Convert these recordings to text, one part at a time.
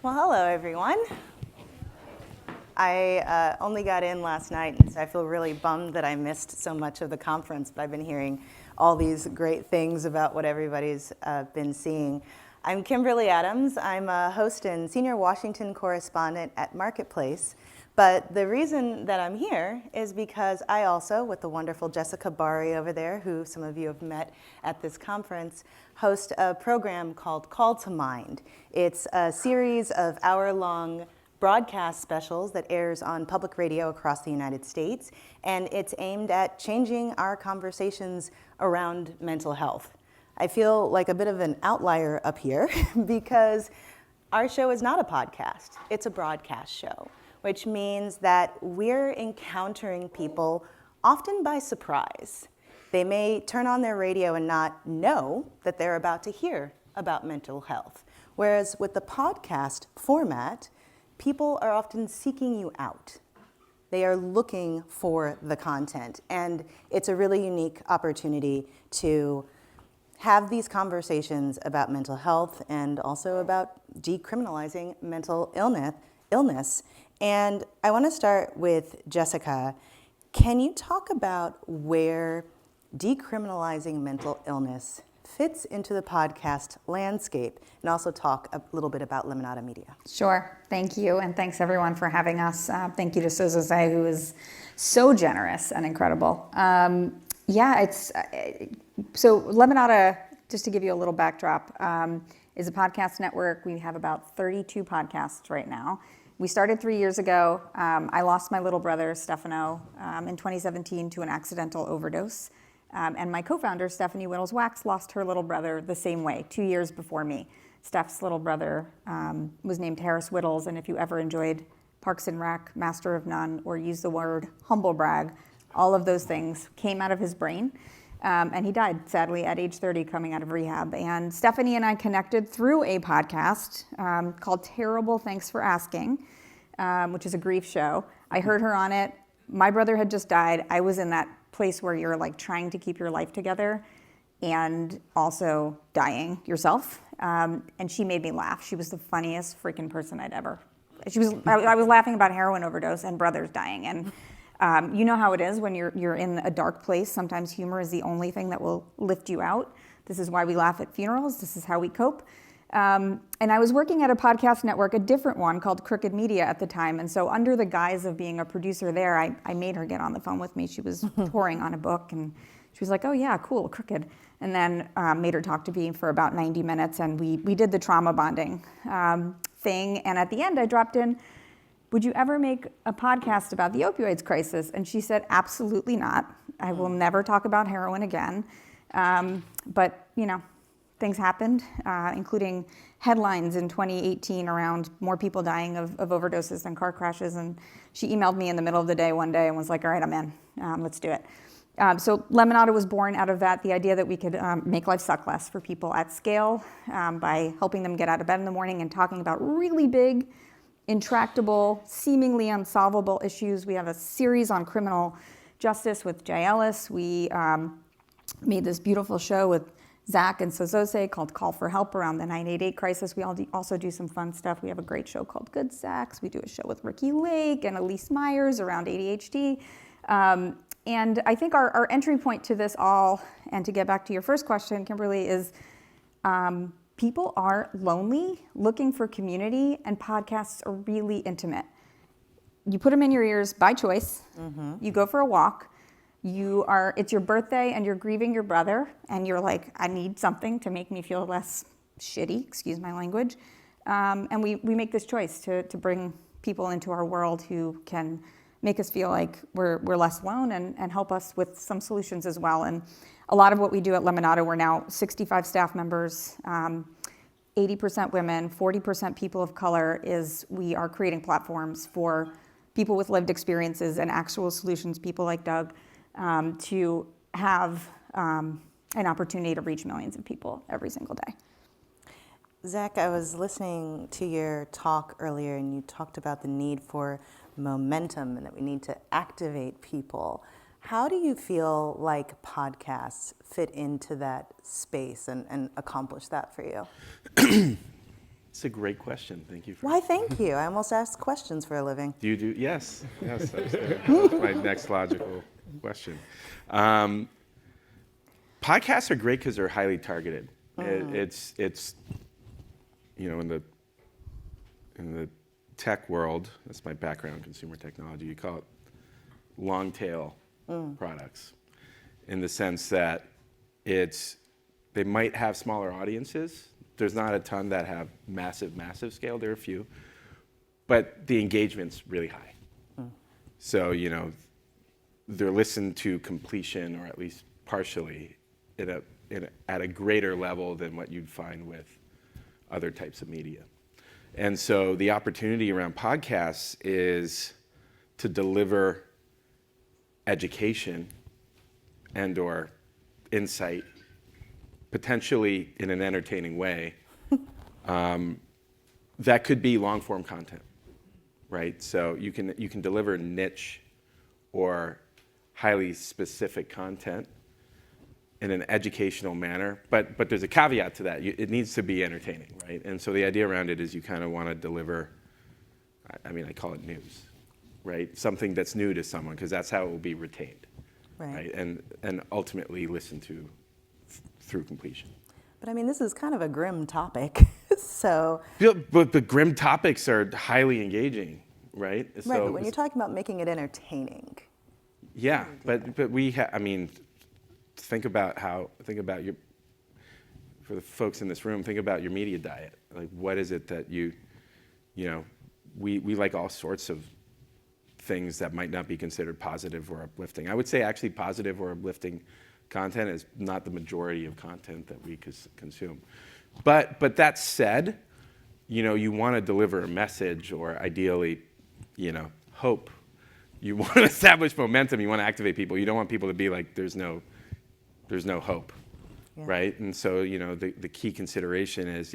Well, hello, everyone. I only got in last night, and so I feel really bummed that I missed so much of the conference, but I've been hearing all these great things about what everybody's been seeing. I'm Kimberly Adams. I'm a host and senior Washington correspondent at Marketplace, but the reason that I'm here is because I also, with the wonderful Jessica Bari over there, who some of you have met at this conference, host a program called Call to Mind. It's a series of hour-long broadcast specials that airs on public radio across the United States, and it's aimed at changing our conversations around mental health. I feel like a bit of an outlier up here because our show is not a podcast, it's a broadcast show, which means that we're encountering people often by surprise. They may turn on their radio and not know that they're about to hear about mental health. Whereas with the podcast format, people are often seeking you out. They are looking for the content. And it's a really unique opportunity to have these conversations about mental health and also about decriminalizing mental illness. And I want to start with Jessica. Can you talk about where decriminalizing mental illness fits into the podcast landscape, and also talk a little bit about Lemonada Media? Sure. Thank you. And thanks everyone for having us. Thank you to Sozosei, who is so generous and incredible. So Lemonada, just to give you a little backdrop, is a podcast network. We have about 32 podcasts right now. We started 3 years ago. I lost my little brother, Stefano, in 2017 to an accidental overdose. And my co-founder, Stephanie Whittles-Wax, lost her little brother the same way, 2 years before me. Steph's little brother was named Harris Whittles, and if you ever enjoyed Parks and Rec, Master of None, or used the word humble brag, all of those things came out of his brain. And he died, sadly, at age 30, coming out of rehab. And Stephanie and I connected through a podcast called Terrible Thanks for Asking, which is a grief show. I heard her on it. My brother had just died. I was in that place where you're like trying to keep your life together and also dying yourself. And she made me laugh. She was the funniest freaking person I'd ever. I was laughing about heroin overdose and brothers dying. And you know how it is when you're in a dark place. Sometimes humor is the only thing that will lift you out. This is why we laugh at funerals. This is how we cope. And I was working at a podcast network, a different one called Crooked Media at the time. And so under the guise of being a producer there, I made her get on the phone with me. She was pouring on a book and she was like, oh yeah, cool, Crooked. And then made her talk to me for about 90 minutes. And we did the trauma bonding thing. And at the end I dropped in, would you ever make a podcast about the opioids crisis? And she said, absolutely not. I will never talk about heroin again. But you know, things happened, including headlines in 2018 around more people dying of overdoses than car crashes. And she emailed me in the middle of the day one day and was like, all right, I'm in, let's do it. So Lemonada was born out of that, the idea that we could make life suck less for people at scale by helping them get out of bed in the morning and talking about really big, intractable, seemingly unsolvable issues. We have a series on criminal justice with Jay Ellis. We made this beautiful show with Zak and Sozosei called Call for Help around the 988 crisis. We also do some fun stuff. We have a great show called Good Sex. We do a show with Ricky Lake and Elise Myers around ADHD. And I think our entry point to this all, and to get back to your first question, Kimberly, is people are lonely, looking for community, and podcasts are really intimate. You put them in your ears by choice. Mm-hmm. You go for a walk. It's your birthday and you're grieving your brother and you're like, I need something to make me feel less shitty, excuse my language. And we make this choice to bring people into our world who can make us feel like we're less alone and help us with some solutions as well. And a lot of what we do at Lemonada, we're now 65 staff members, 80% women, 40% people of color, is we are creating platforms for people with lived experiences and actual solutions, people like Doug, to have an opportunity to reach millions of people every single day. Zak, I was listening to your talk earlier and you talked about the need for momentum and that we need to activate people. How do you feel like podcasts fit into that space and accomplish that for you? It's a great question. Thank you. Why, thank you. I almost ask questions for a living. Do you do? Yes. That's my next logical question. Podcasts are great because they're highly targeted. It's in the tech world, that's my background, consumer technology, you call it long tail products, in the sense that they might have smaller audiences. There's not a ton that have massive scale. There are a few, but the engagement's really high. So, they're listened to completion, or at least partially, at a greater level than what you'd find with other types of media. And so the opportunity around podcasts is to deliver education and or insight, potentially in an entertaining way, that could be long form content, right? So you can deliver niche or highly specific content in an educational manner, but there's a caveat to that. It needs to be entertaining, right? And so the idea around it is you kind of want to deliver, I call it news, right? Something that's new to someone, because that's how it will be retained, right? And ultimately listened to through completion. But this is kind of a grim topic, so. But the grim topics are highly engaging, right? Right, but when you're talking about making it entertaining. Yeah, but we think about your, for the folks in this room, think about your media diet. Like, what is it that we like all sorts of things that might not be considered positive or uplifting. I would say actually positive or uplifting content is not the majority of content that we consume. But that said, you want to deliver a message, or ideally, hope. You want to establish momentum. You want to activate people. You don't want people to be like, there's no hope, right? And so, the key consideration is,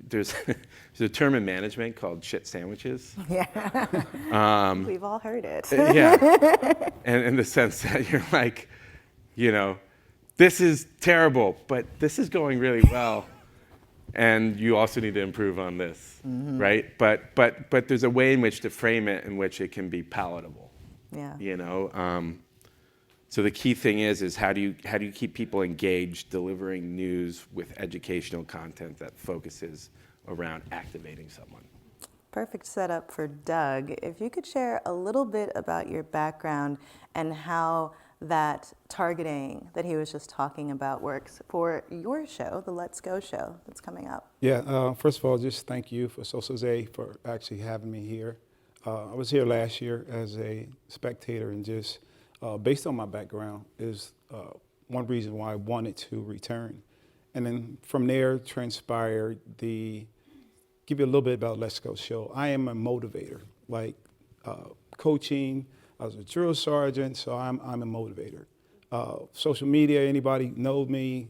there's a term in management called shit sandwiches. Yeah, we've all heard it. Yeah, and in the sense that you're like, this is terrible, but this is going really well, and you also need to improve on this, right? But there's a way in which to frame it in which it can be palatable. Yeah. So the key thing is how do you keep people engaged, delivering news with educational content that focuses around activating someone? Perfect setup for Doug. If you could share a little bit about your background and how that targeting that he was just talking about works for your show, the Let's Go show that's coming up. Yeah, first of all, just thank you for Sozosei for actually having me here. I was here last year as a spectator, and just based on my background is one reason why I wanted to return. And then from there transpired give you a little bit about Let's Go show. I am a motivator, like coaching. I was a drill sergeant, so I'm a motivator. Social media, anybody knows me,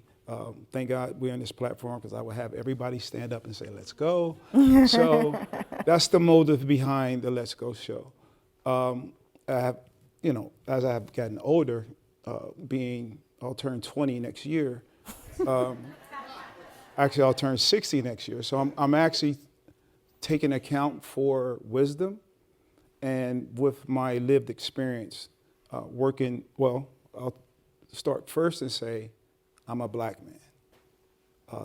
thank God we're on this platform, because I would have everybody stand up and say, let's go. So that's the motive behind the Let's Go show. As I've gotten older, I'll turn 20 next year. Actually, I'll turn 60 next year. So I'm actually taking account for wisdom, and with my lived experience working, I'll start first and say, I'm a black man.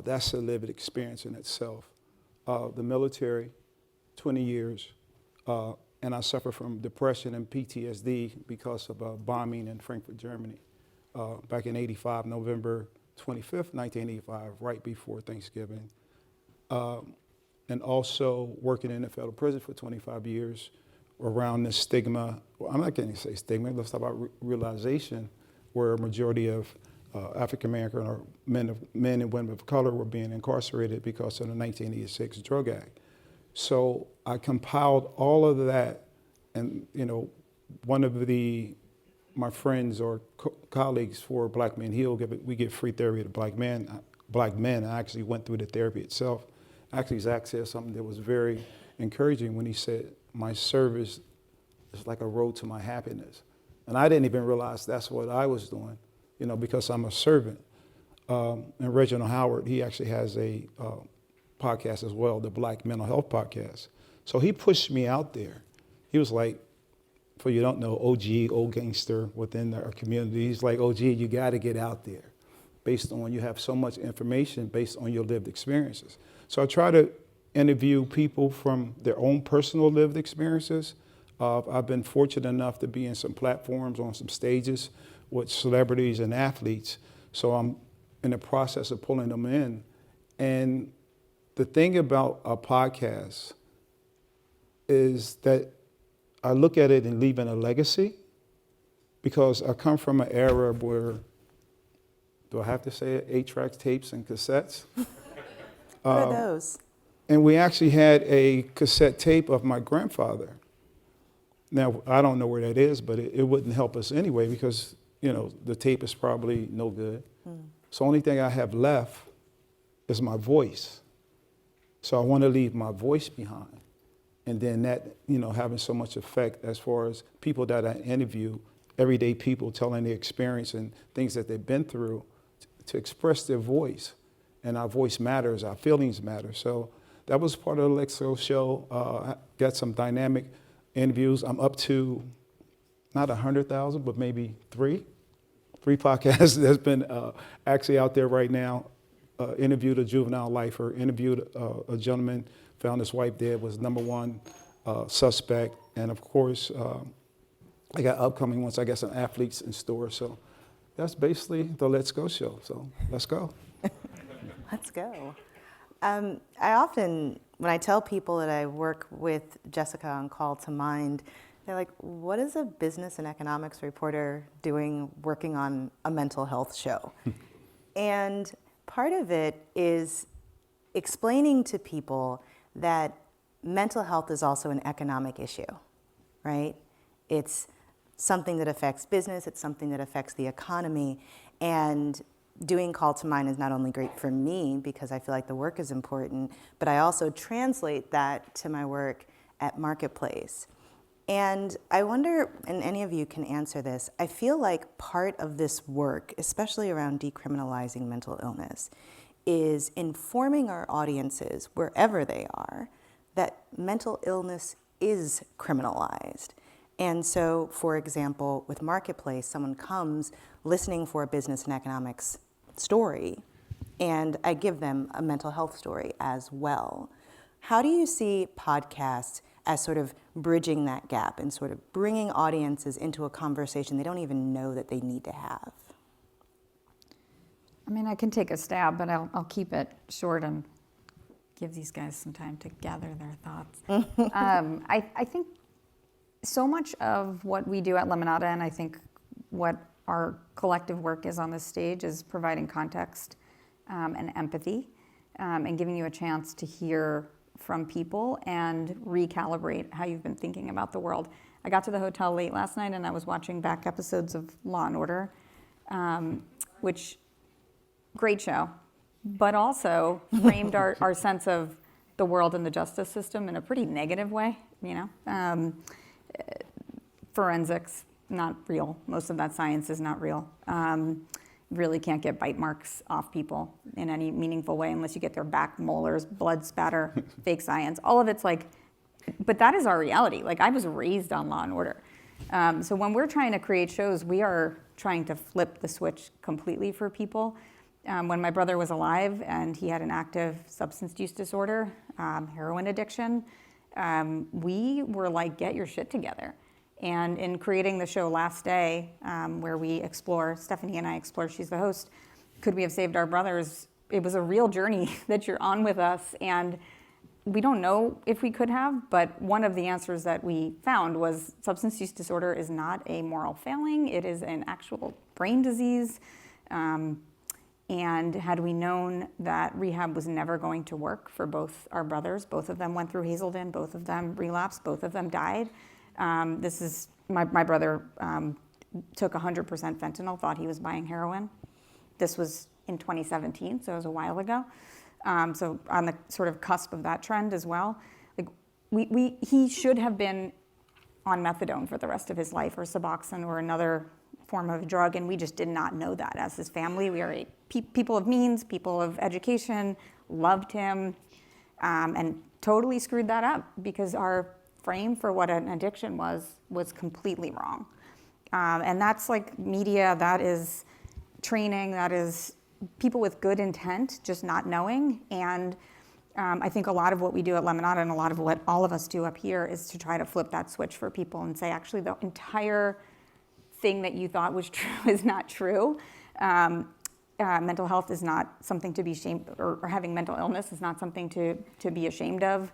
That's a lived experience in itself. The military, 20 years, and I suffer from depression and PTSD because of a bombing in Frankfurt, Germany, back in '85, November 25th, 1985, right before Thanksgiving. And also working in a federal prison for 25 years around this stigma. Well, I'm not going to say stigma, let's talk about realization, where a majority of African American or men and women of color were being incarcerated because of the 1986 Drug Act. So I compiled all of that, and one of my friends or colleagues for Black Men Heal, we give free therapy to black men. I actually went through the therapy itself. Actually, Zak said something that was very encouraging when he said, my service is like a road to my happiness. And I didn't even realize that's what I was doing, because I'm a servant. And Reginald Howard, he actually has podcast as well, the Black Mental Health Podcast. So he pushed me out there. He was like, for you don't know, OG, old gangster within our community. He's like, OG, you got to get out there based on you have so much information based on your lived experiences. So I try to interview people from their own personal lived experiences. I've been fortunate enough to be in some platforms, on some stages with celebrities and athletes. So I'm in the process of pulling them in. And the thing about a podcast is that I look at it and leaving a legacy, because I come from an era where, do I have to say it, 8-track tapes and cassettes? What are those? And we actually had a cassette tape of my grandfather. Now, I don't know where that is, but it wouldn't help us anyway, because, you know, the tape is probably no good. So the only thing I have left is my voice. So I want to leave my voice behind. And then that, you know, having so much effect as far as people that I interview, everyday people telling their experience and things that they've been through to express their voice. And our voice matters, our feelings matter. So that was part of the Lexo show. I got some dynamic interviews. I'm up to not 100,000, but maybe three podcasts that's been actually out there right now. Interviewed a juvenile lifer, interviewed a gentleman, found his wife dead, was #1 suspect. And of course, I got upcoming ones. I got some athletes in store. So that's basically the Let's Go show. So let's go. Let's go. I often, when I tell people that I work with Jessica on Call to Mind, they're like, what is a business and economics reporter doing working on a mental health show? And part of it is explaining to people that mental health is also an economic issue, right? It's something that affects business, it's something that affects the economy, and doing Call to Mind is not only great for me because I feel like the work is important, but I also translate that to my work at Marketplace. And I wonder, and any of you can answer this, I feel like part of this work, especially around decriminalizing mental illness, is informing our audiences, wherever they are, that mental illness is criminalized. And so, for example, with Marketplace, someone comes listening for a business and economics story, and I give them a mental health story as well. How do you see podcasts as sort of bridging that gap and sort of bringing audiences into a conversation they don't even know that they need to have? I mean, I can take a stab, but I'll keep it short and give these guys some time to gather their thoughts. I think so much of what we do at Lemonada, and I think what our collective work is on this stage, is providing context and empathy and giving you a chance to hear from people and recalibrate how you've been thinking about the world. I got to the hotel late last night and I was watching back episodes of Law and Order, which, great show, but also framed our sense of the world and the justice system in a pretty negative way, you know. Forensics, not real. Most of that science is not real. Really can't get bite marks off people in any meaningful way unless you get their back molars, blood spatter, fake science. All of it's like, but that is our reality. Like, I was raised on Law and Order. So when we're trying to create shows, we are trying to flip the switch completely for people. When my brother was alive and he had an active substance use disorder, heroin addiction, we were like, get your shit together. And in creating the show Last Day, where we explore, Stephanie and I explore, she's the host, could we have saved our brothers? It was a real journey that you're on with us. And we don't know if we could have, but one of the answers that we found was substance use disorder is not a moral failing. It is an actual brain disease. And had we known that rehab was never going to work for both our brothers, both of them went through Hazelden, both of them relapsed, both of them died. This is, my brother took 100% fentanyl, thought he was buying heroin. This was in 2017, so it was a while ago. So on the sort of cusp of that trend as well. Like he should have been on methadone for the rest of his life, or Suboxone, or another form of drug, and we just did not know that as his family. We are people of means, people of education, loved him. and totally screwed that up because our frame for what an addiction was completely wrong. And that's like media, that is training, that is people with good intent just not knowing. And I think a lot of what we do at Lemonada and a lot of what all of us do up here is to try to flip that switch for people and say, actually, the entire thing that you thought was true is not true. Mental health is not something to be ashamed, or having mental illness is not something to be ashamed of.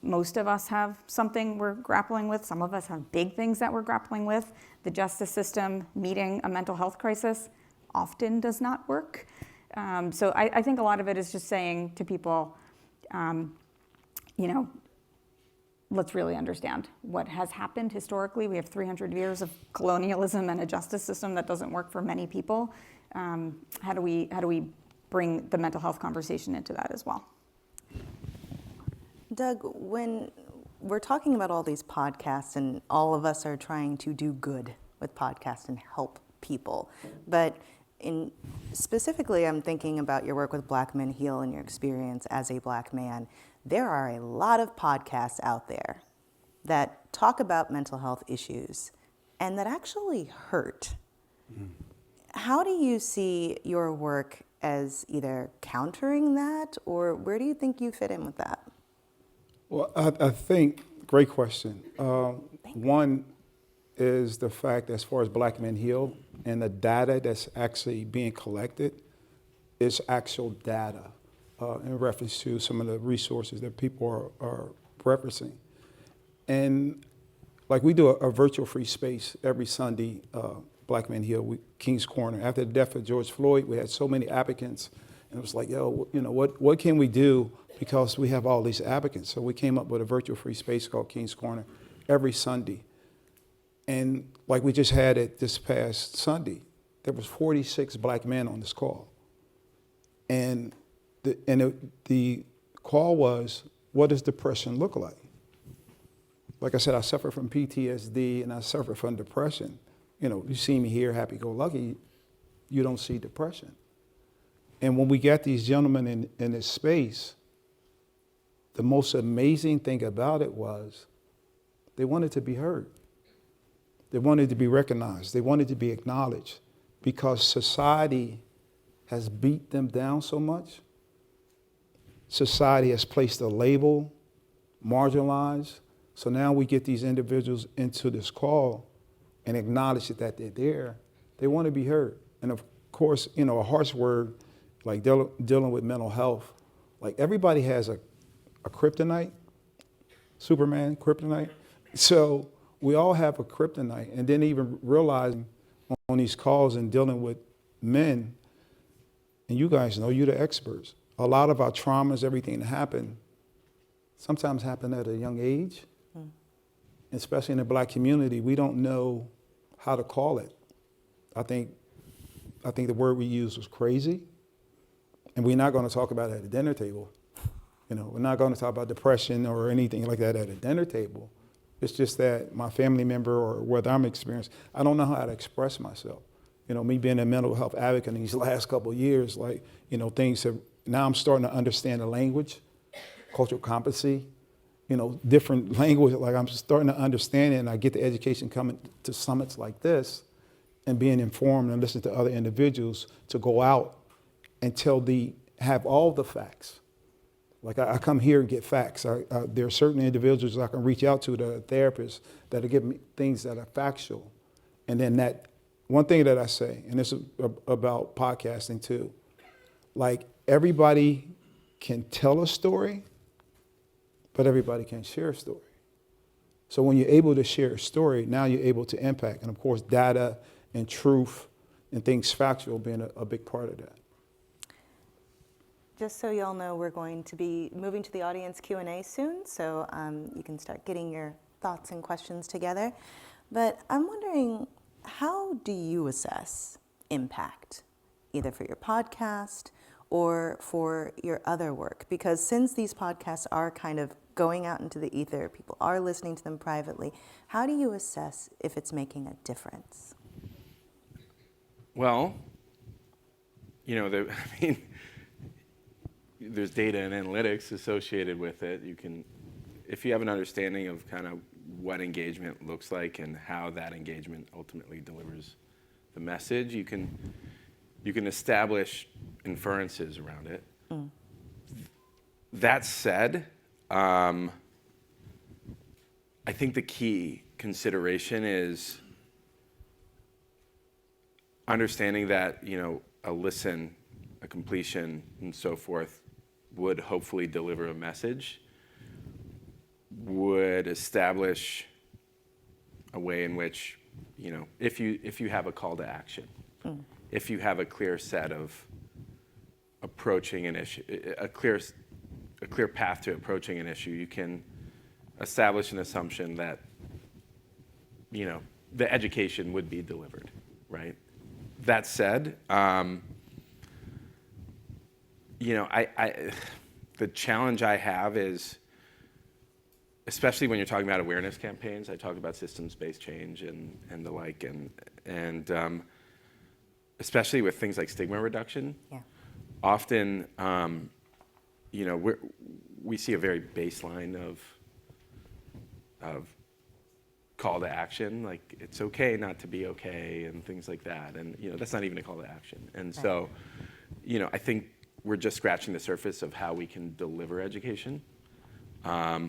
Most of us have something we're grappling with. Some of us have big things that we're grappling with. The justice system meeting a mental health crisis often does not work. So I think a lot of it is just saying to people, let's really understand what has happened historically. We have 300 years of colonialism and a justice system that doesn't work for many people. How do we bring the mental health conversation into that as well? Doug, when we're talking about all these podcasts and all of us are trying to do good with podcasts and help people, but specifically I'm thinking about your work with Black Men Heal and your experience as a Black man, there are a lot of podcasts out there that talk about mental health issues and that actually hurt. Mm. How do you see your work as either countering that, or where do you think you fit in with that? Well, I think, great question. One is the fact as far as Black Men Heal and the data that's actually being collected is actual data in reference to some of the resources that people are referencing. And like we do a virtual free space every Sunday, Black Men Heal, King's Corner. After the death of George Floyd, we had so many applicants, and it was like, what can we do? Because we have all these applicants. So we came up with a virtual free space called King's Corner every Sunday. And like we just had it this past Sunday, there was 46 Black men on this call. And the call was, what does depression look like? Like I said, I suffer from PTSD and I suffer from depression. You see me here, happy-go-lucky, you don't see depression. And when we got these gentlemen in this space, the most amazing thing about it was they wanted to be heard. They wanted to be recognized. They wanted to be acknowledged because society has beat them down so much. Society has placed a label, marginalized. So now we get these individuals into this call and acknowledge that they're there. They want to be heard. And of course, a harsh word like dealing with mental health, like everybody has a kryptonite, Superman, kryptonite. So we all have a kryptonite, and then even realizing on these calls and dealing with men, and you guys know, you're the experts. A lot of our traumas, everything that happened, sometimes happen at a young age. Mm. Especially in the Black community, we don't know how to call it. I think the word we used was crazy, and we're not going to talk about it at a dinner table. We're not going to talk about depression or anything like that at a dinner table. It's just that my family member or whether I'm experienced, I don't know how to express myself. Me being a mental health advocate in these last couple of years, things have, now I'm starting to understand the language, cultural competency, different language, like I'm starting to understand it, and I get the education coming to summits like this and being informed and listening to other individuals to go out and have all the facts. Like I come here and get facts. There are certain individuals I can reach out to, the therapists, that'll give me things that are factual. And then that one thing that I say, and this is about podcasting too, like everybody can tell a story, but everybody can't share a story. So when you're able to share a story, now you're able to impact. And of course, data and truth and things factual being a big part of that. Just so y'all know, we're going to be moving to the audience Q&A soon, so you can start getting your thoughts and questions together. But I'm wondering, how do you assess impact, either for your podcast or for your other work? Because since these podcasts are kind of going out into the ether, people are listening to them privately, how do you assess if it's making a difference? Well, there's data and analytics associated with it. You can, if you have an understanding of kind of what engagement looks like and how that engagement ultimately delivers the message, you can establish inferences around it. That said, I think the key consideration is understanding that, a listen, a completion, and so forth would hopefully deliver a message, would establish a way in which, if you have a call to action, if you have a clear set of approaching an issue, a clear path to approaching an issue, you can establish an assumption that, the education would be delivered, right? That said, the challenge I have is, especially when you're talking about awareness campaigns, I talk about systems-based change and the like, and especially with things like stigma reduction. Yeah. Often, we see a very baseline of call to action, like it's okay not to be okay and things like that, and that's not even a call to action. And so, I think we're just scratching the surface of how we can deliver education. I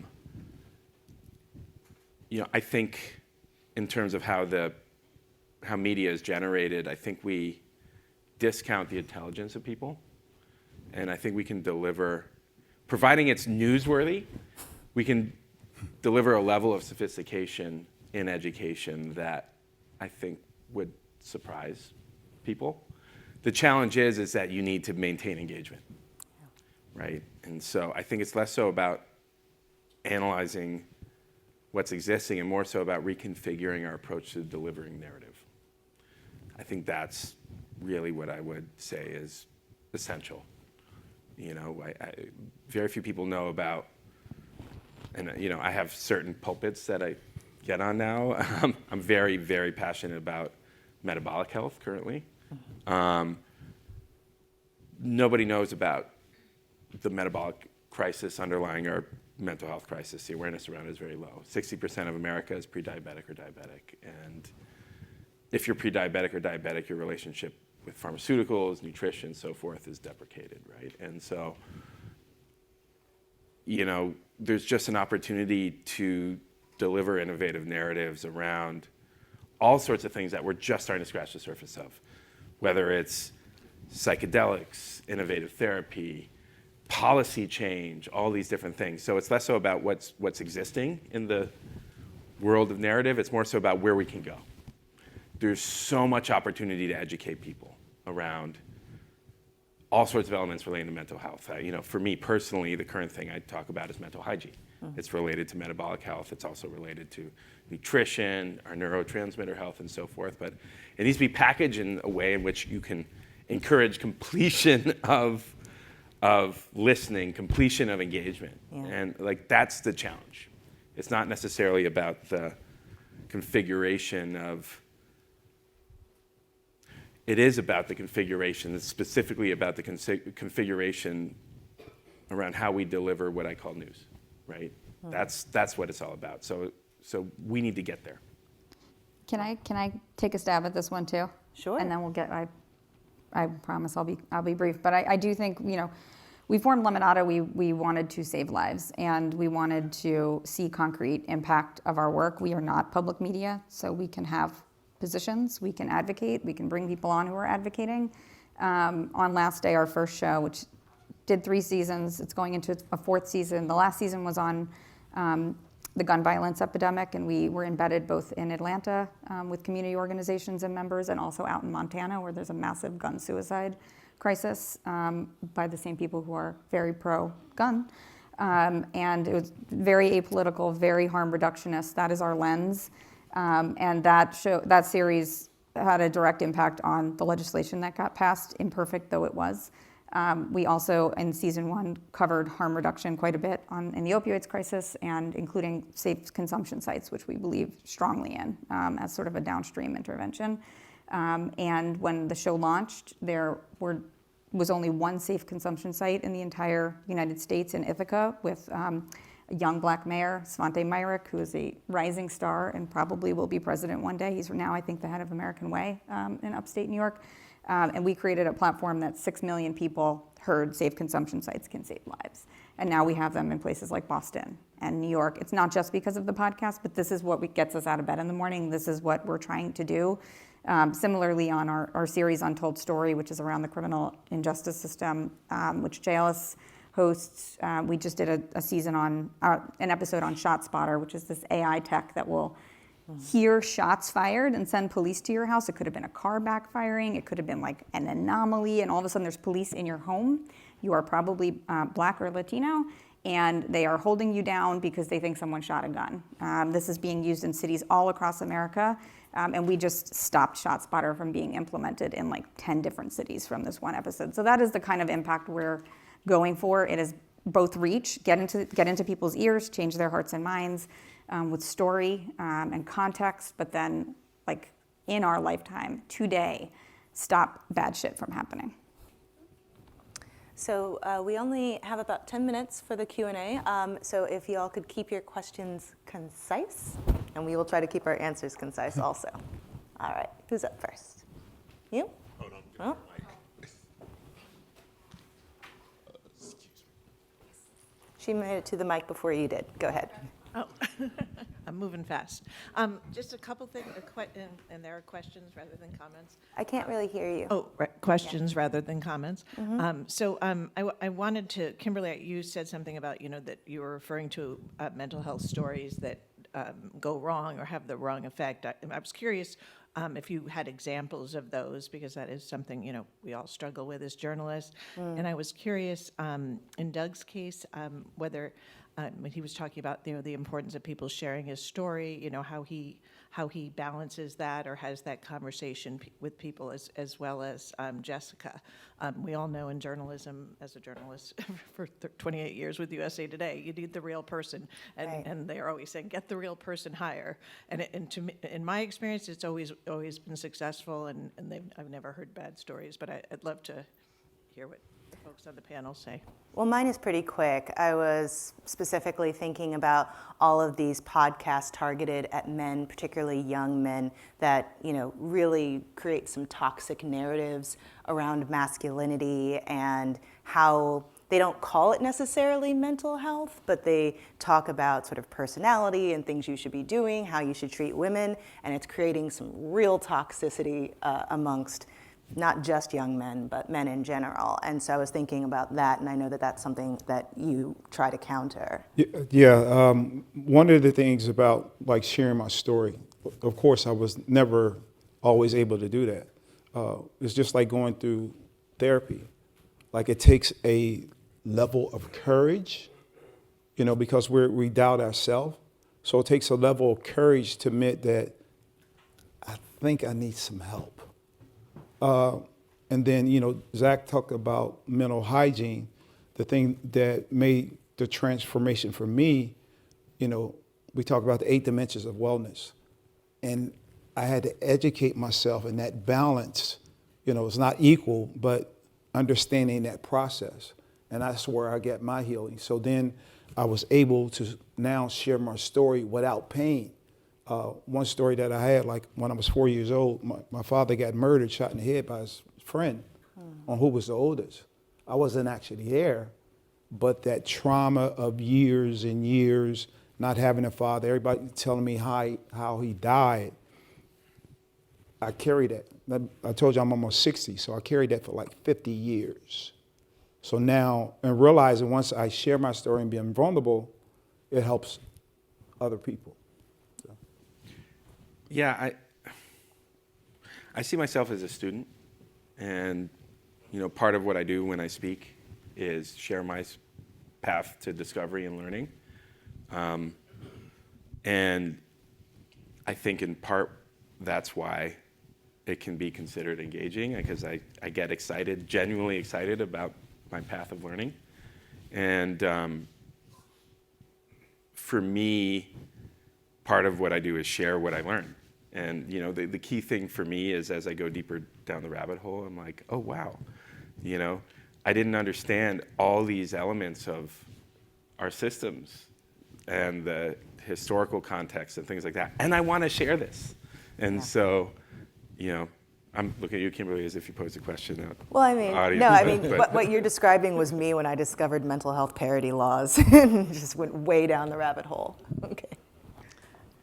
think in terms of how media is generated, I think we discount the intelligence of people, and I think we can deliver, providing it's newsworthy, we can deliver a level of sophistication in education that I think would surprise people. The challenge is that you need to maintain engagement, right? And so I think it's less so about analyzing what's existing and more so about reconfiguring our approach to delivering narrative. I think that's really what I would say is essential. Very few people know about, and I have certain pulpits that I get on now. I'm very, very passionate about metabolic health currently. Nobody knows about the metabolic crisis underlying our mental health crisis. The awareness around it is very low. 60% of America is pre-diabetic or diabetic. And if you're pre-diabetic or diabetic, your relationship with pharmaceuticals, nutrition, so forth is deprecated, right? And so, there's just an opportunity to deliver innovative narratives around all sorts of things that we're just starting to scratch the surface of, whether it's psychedelics, innovative therapy, policy change, all these different things. So it's less so about what's existing in the world of narrative, it's more so about where we can go. There's so much opportunity to educate people around all sorts of elements relating to mental health. For me personally, the current thing I talk about is mental hygiene. It's related to metabolic health. It's also related to nutrition, our neurotransmitter health, and so forth. But it needs to be packaged in a way in which you can encourage completion of listening, completion of engagement. Yeah. And that's the challenge. It's not necessarily about the configuration of, it is about the configuration. It's specifically about the configuration around how we deliver what I call news, right? That's what it's all about. So we need to get there. Can I take a stab at this one too? Sure. And then we'll get. I promise I'll be brief. But I do think we formed Lemonada. We wanted to save lives, and we wanted to see concrete impact of our work. We are not public media, so we can have positions, we can advocate, we can bring people on who are advocating. On Last Day, our first show, which did 3 seasons, it's going into a 4th season. The last season was on the gun violence epidemic, and we were embedded both in Atlanta with community organizations and members, and also out in Montana, where there's a massive gun suicide crisis by the same people who are very pro-gun. And it was very apolitical, very harm reductionist. That is our lens. And that series had a direct impact on the legislation that got passed, imperfect though it was. We also, in season 1, covered harm reduction quite a bit in the opioids crisis, and including safe consumption sites, which we believe strongly in as sort of a downstream intervention. And when the show launched, there were was only one safe consumption site in the entire United States in Ithaca with a young black mayor, Svante Myrick, who is a rising star and probably will be president one day. He's now, I think, the head of American Way in upstate New York. And we created a platform that 6 million people heard safe consumption sites can save lives. And now we have them in places like Boston and New York. It's not just because of the podcast, but this is what gets us out of bed in the morning. This is what we're trying to do. Similarly, on our series Untold Story, which is around the criminal injustice system, which JLS hosts, we just did a season on, an episode on ShotSpotter, which is this AI tech that will hear shots fired and send police to your house. It could have been a car backfiring. It could have been like an anomaly, and all of a sudden there's police in your home. You are probably black or Latino, and they are holding you down because they think someone shot a gun. This is being used in cities all across America, and we just stopped ShotSpotter from being implemented in like 10 different cities from this one episode. So that is the kind of impact we're going for. It is both reach, get into people's ears, change their hearts and minds with story and context, but then like in our lifetime, today, stop bad shit from happening. So we only have about 10 minutes for the Q&A. So if you all could keep your questions concise, and we will try to keep our answers concise also. All right, who's up first? You? Hold on. Oh. She made it to the mic before you did. Go ahead. Oh, I'm moving fast. Just a couple things, and there are questions rather than comments. I can't really hear you. Oh, right, questions rather than comments. I wanted to, Kimberly, you said something about, that you were referring to mental health stories that go wrong or have the wrong effect. I was curious if you had examples of those, because that is something, we all struggle with as journalists. And I was curious, in Doug's case, whether when he was talking about the importance of people sharing his story, how he balances that or has that conversation with people as well as Jessica. We all know in journalism, as a journalist for 28 years with USA Today, you need the real person, and, Right. and they're always saying get the real person higher. And to me, in my experience, it's always been successful, and I've never heard bad stories. But I'd love to hear what the folks on the panel say. Well, mine is pretty quick. I was specifically thinking about all of these podcasts targeted at men, particularly young men, that really create some toxic narratives around masculinity and how they don't call it necessarily mental health, but they talk about sort of personality and things you should be doing, how you should treat women, and it's creating some real toxicity amongst not just young men, but men in general. And so I was thinking about that, and I know that that's something that you try to counter. Yeah, one of the things about like sharing my story, of course I was never always able to do that. It's just like going through therapy. Like it takes a level of courage, because we doubt ourselves. So it takes a level of courage to admit that I think I need some help. And then, Zach talked about mental hygiene. The thing that made the transformation for me, we talk about the 8 dimensions of wellness. And I had to educate myself, and that balance, it's not equal, but understanding that process. And that's where I get my healing. So then I was able to now share my story without pain. One story that I had, like when I was 4 years old, my father got murdered, shot in the head by his friend on who was the oldest. I wasn't actually there, but that trauma of years and years not having a father, everybody telling me how he died, I carried that. I told you I'm almost 60, so I carried that for like 50 years. So now, and realizing once I share my story and being vulnerable, it helps other people. Yeah, I see myself as a student, and part of what I do when I speak is share my path to discovery and learning, and I think in part that's why it can be considered engaging, because I get excited, genuinely excited about my path of learning, and for me, part of what I do is share what I learn. And the key thing for me is as I go deeper down the rabbit hole, I'm like, oh wow, you know? I didn't understand all these elements of our systems and the historical context and things like that. And I want to share this. And so, you know, I'm looking at you, Kimberly, as if you posed a question out. Well, I mean, audience, no, I mean, but- what you're describing was me when I discovered mental health parity laws and just went way down the rabbit hole. Okay.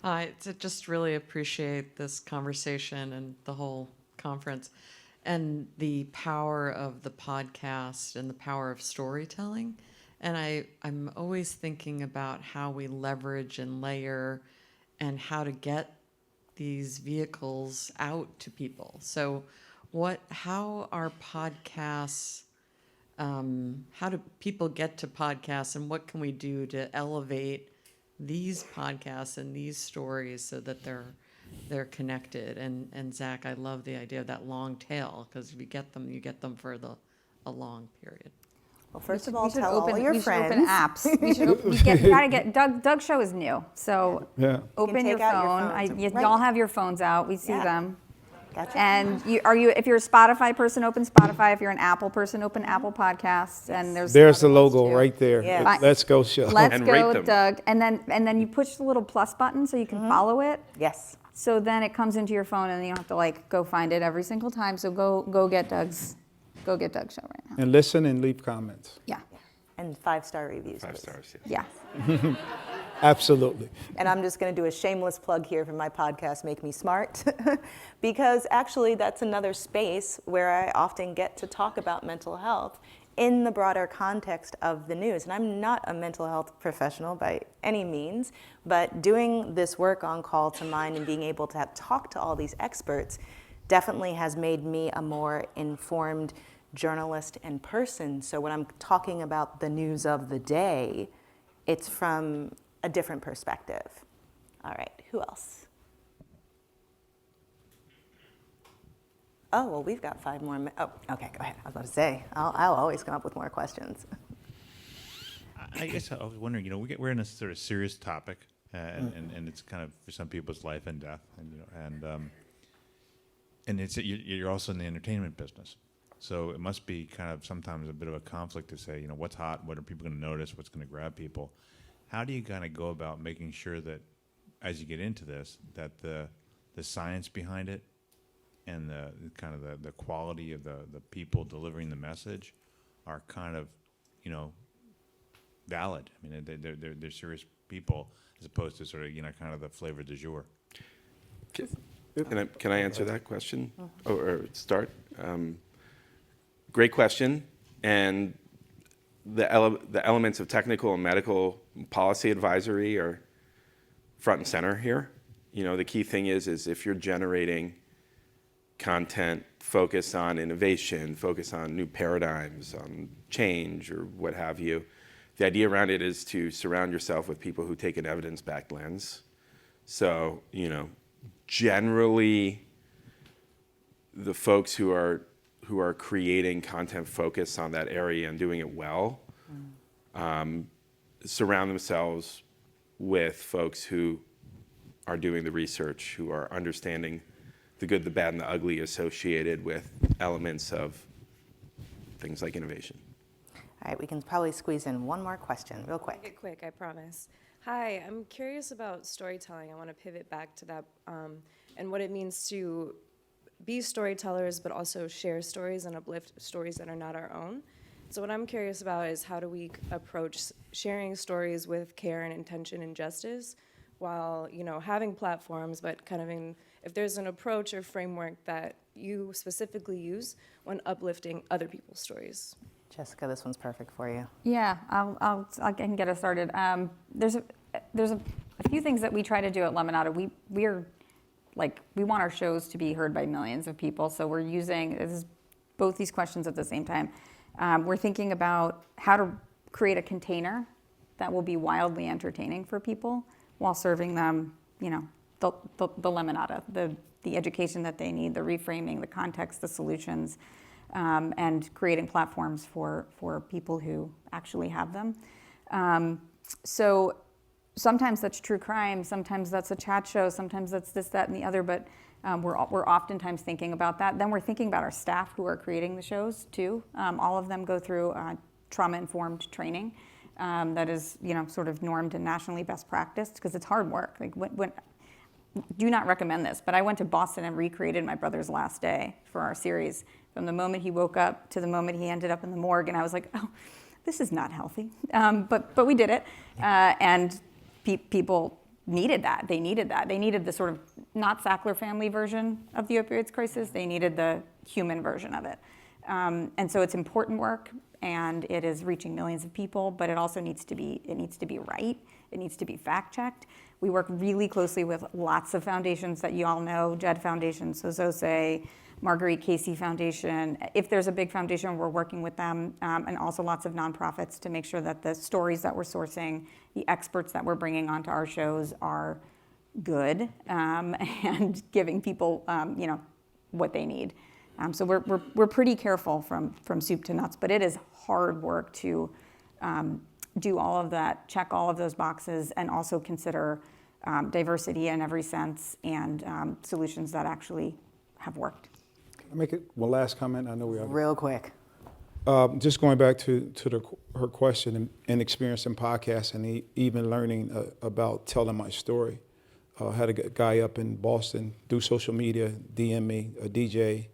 I just really appreciate this conversation and the whole conference and the power of the podcast and the power of storytelling. And I'm always thinking about how we leverage and layer and how to get these vehicles out to people. So how are podcasts, how do people get to podcasts, and what can we do to elevate these podcasts and these stories so that they're connected? And Zach, I love the idea of that long tail, because if you get them for a long period. Well, first of We all, should tell all open- your we should friends. open apps. We should gotta get Doug's show is new, so Yeah. open your take out your phone. phones. Right. Y'all have your phones out. We see Yeah. them. Gotcha. And if you're a Spotify person, open Spotify. If you're an Apple person, open Apple Podcasts. And there's There's other the ones, logo too. right there. Yeah. Let's go show. Let's And go, rate them. Doug. And then you push the little plus button so you can follow it. Yes. So then it comes into your phone, and you don't have to go find it every single time. So go get Doug's show right now. And listen and leave comments. Yeah, And 5-star reviews. 5 please. stars, yes. yeah. Absolutely. And I'm just going to do a shameless plug here for my podcast, Make Me Smart, because actually that's another space where I often get to talk about mental health in the broader context of the news. And I'm not a mental health professional by any means, but doing this work on Call to Mind and being able to talk to all these experts definitely has made me a more informed journalist and person. So when I'm talking about the news of the day, it's from a different perspective. All right, who else? Oh, well, we've got 5 more minutes. Oh, okay, go ahead. I was about to say, I'll always come up with more questions. I guess I was wondering, we're in a sort of serious topic, and it's kind of, for some people, it's life and death, and it's you're also in the entertainment business, so it must be kind of sometimes a bit of a conflict to say, what's hot, what are people going to notice, what's going to grab people. How do you kind of go about making sure that, as you get into this, that the science behind it and the quality of the people delivering the message are kind of, valid? I mean, they're serious people, as opposed to sort of, kind of the flavor du jour. Can I answer that question? Or start? Great question. And the elements of technical and medical policy advisory are front and center here. The key thing is if you're generating content, focus on innovation, focus on new paradigms, on change, or what have you. The idea around it is to surround yourself with people who take an evidence-backed lens. So, generally, the folks who are creating content focused on that area and doing it well, surround themselves with folks who are doing the research, who are understanding the good, the bad, and the ugly associated with elements of things like innovation. All right, we can probably squeeze in one more question real quick. Make it quick, I promise. Hi, I'm curious about storytelling. I want to pivot back to that and what it means to be storytellers, but also share stories and uplift stories that are not our own. So what I'm curious about is how do we approach sharing stories with care and intention and justice while, having platforms, but kind of if there's an approach or framework that you specifically use when uplifting other people's stories. Jessica, this one's perfect for you. Yeah, I can get us started. There's a few things that we try to do at Lemonada. We want our shows to be heard by millions of people, so we're using both these questions at the same time. We're thinking about how to create a container that will be wildly entertaining for people while serving them, the Lemonada, the education that they need, the reframing, the context, the solutions, and creating platforms for people who actually have them. So sometimes that's true crime, sometimes that's a chat show, sometimes that's this, that, and the other, but We're oftentimes thinking about that. Then we're thinking about our staff who are creating the shows too. All of them go through trauma-informed training that is, sort of normed and nationally best practiced because it's hard work. Like do not recommend this, but I went to Boston and recreated my brother's last day for our series. From the moment he woke up to the moment he ended up in the morgue, and I was like, oh, this is not healthy. But we did it, and people needed that. They needed that. They needed the sort of not Sackler family version of the opioids crisis. They needed the human version of it. And so it's important work, and it is reaching millions of people, but it also needs to be right. It needs to be fact-checked. We work really closely with lots of foundations that you all know, JED Foundation, Sozosei, Marguerite Casey Foundation. If there's a big foundation, we're working with them, and also lots of nonprofits to make sure that the stories that we're sourcing, the experts that we're bringing onto our shows are good and giving people, what they need. So we're pretty careful from soup to nuts, but it is hard work to do all of that, check all of those boxes, and also consider diversity in every sense and solutions that actually have worked. Can I make one last comment? I know we are Real quick. just going back to her question and experience in podcasts and even learning about telling my story. I had a guy up in Boston through social media DM me, a DJ,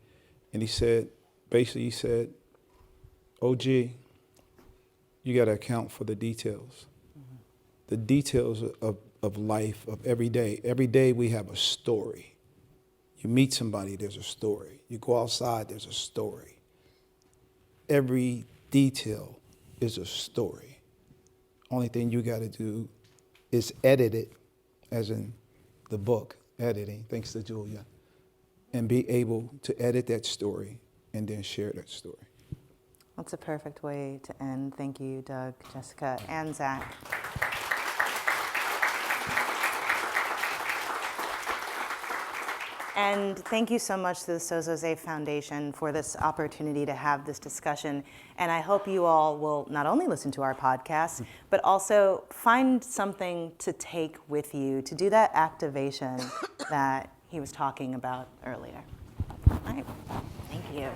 and he said, OG, you got to account for the details. Mm-hmm. The details of life, of every day. Every day we have a story. You meet somebody, there's a story. You go outside, there's a story. Every detail is a story. Only thing you got to do is edit it, as in the book, editing, thanks to Julia, and be able to edit that story and then share that story. That's a perfect way to end. Thank you, Doug, Jessica, and Zak. And thank you so much to the Sozosei Foundation for this opportunity to have this discussion. And I hope you all will not only listen to our podcast, but also find something to take with you to do that activation that he was talking about earlier. All right. Thank you.